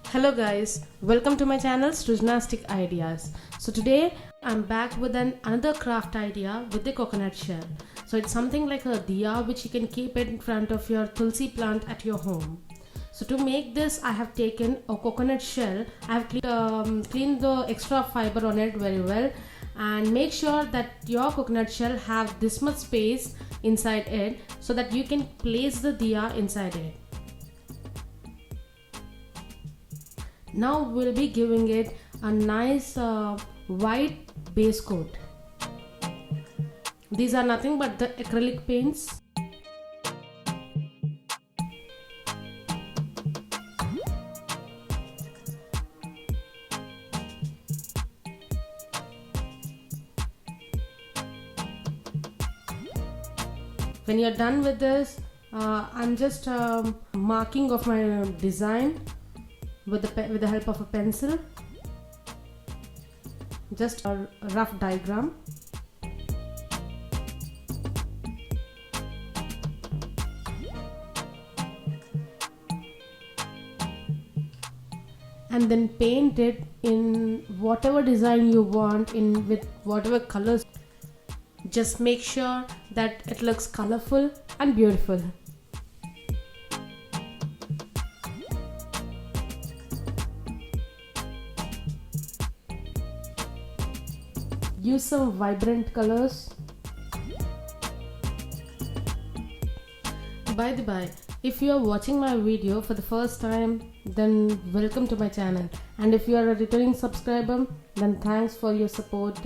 Hello guys, welcome to my channel Srujanastic Ideas. So today I'm back with another craft idea with the coconut shell. So it's something like a diya which you can keep it in front of your tulsi plant at your home. So to make this I have taken a coconut shell. I have cleaned the extra fiber on it very well, and make sure that your coconut shell have this much space inside it so that you can place the diya inside it. Now we'll be giving it a nice white base coat. These are nothing but the acrylic paints. When you're done with this, I'm just marking of my design with the help of a pencil, just a rough diagram. And then paint it in whatever design you want, in with whatever colors. Just make sure that it looks colorful and beautiful. Use some vibrant colors. By the by, if you are watching my video for the first time, then welcome to my channel, and if you are a returning subscriber, then thanks for your support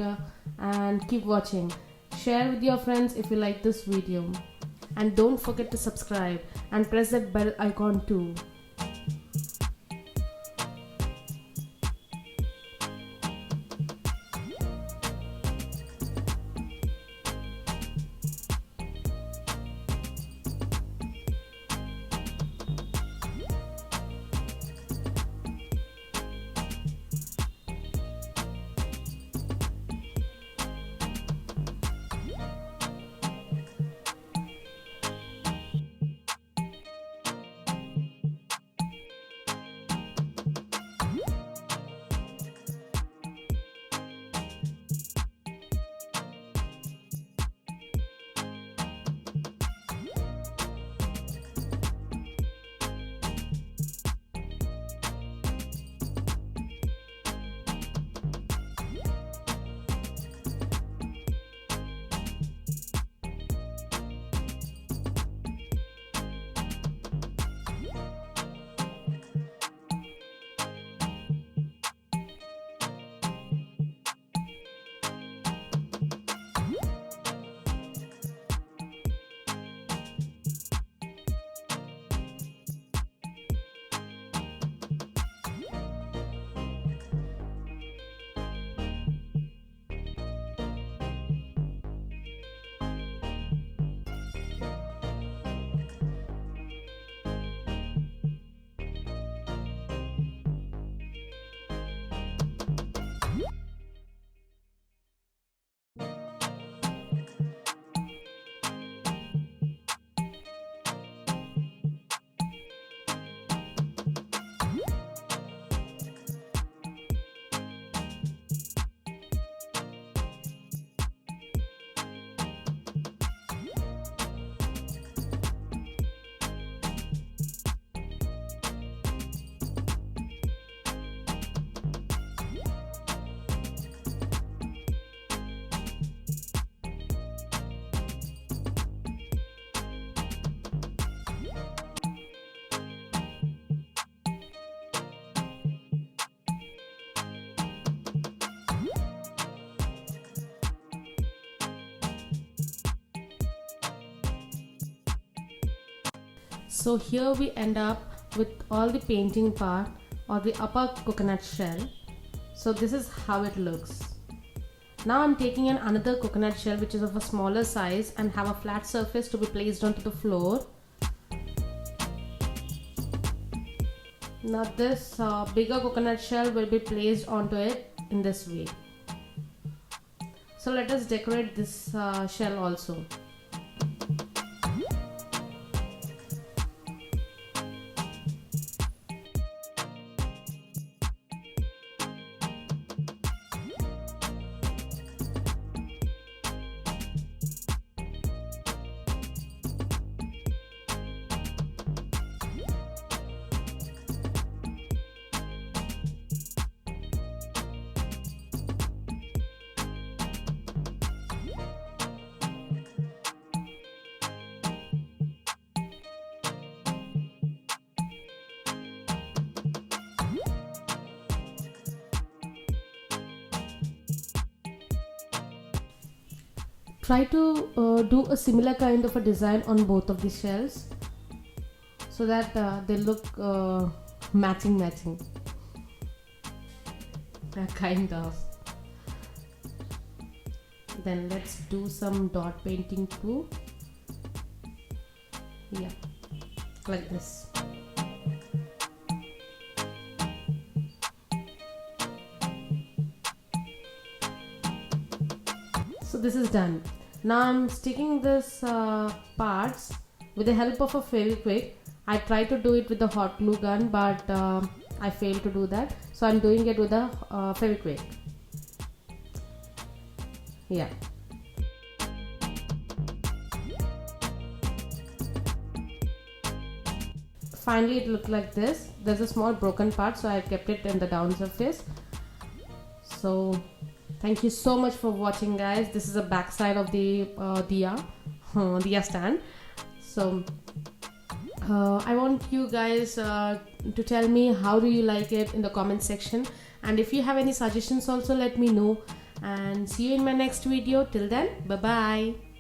and keep watching. Share with your friends if you like this video, and don't forget to subscribe and press that bell icon too. So here we end up with all the painting part or the upper coconut shell. So this is how it looks. Now I'm taking another coconut shell which is of a smaller size and have a flat surface to be placed onto the floor. Now this bigger coconut shell will be placed onto it in this way. So let us decorate this shell also. try to do a similar kind of a design on both of the shells so that they look matching kind of. Then let's do some dot painting too. Yeah, like this. So this is done. Now I'm sticking this parts with the help of a Fevikwik. I tried to do it with the hot glue gun, but I failed to do that. So I'm doing it with a Fevikwik. Yeah. Finally it looked like this. There's a small broken part, so I kept it in the down surface. So thank you so much for watching, guys. This is the back side of the Diya stand. So I want you guys to tell me how do you like it in the comment section, and if you have any suggestions also let me know, and see you in my next video. Till then, bye bye.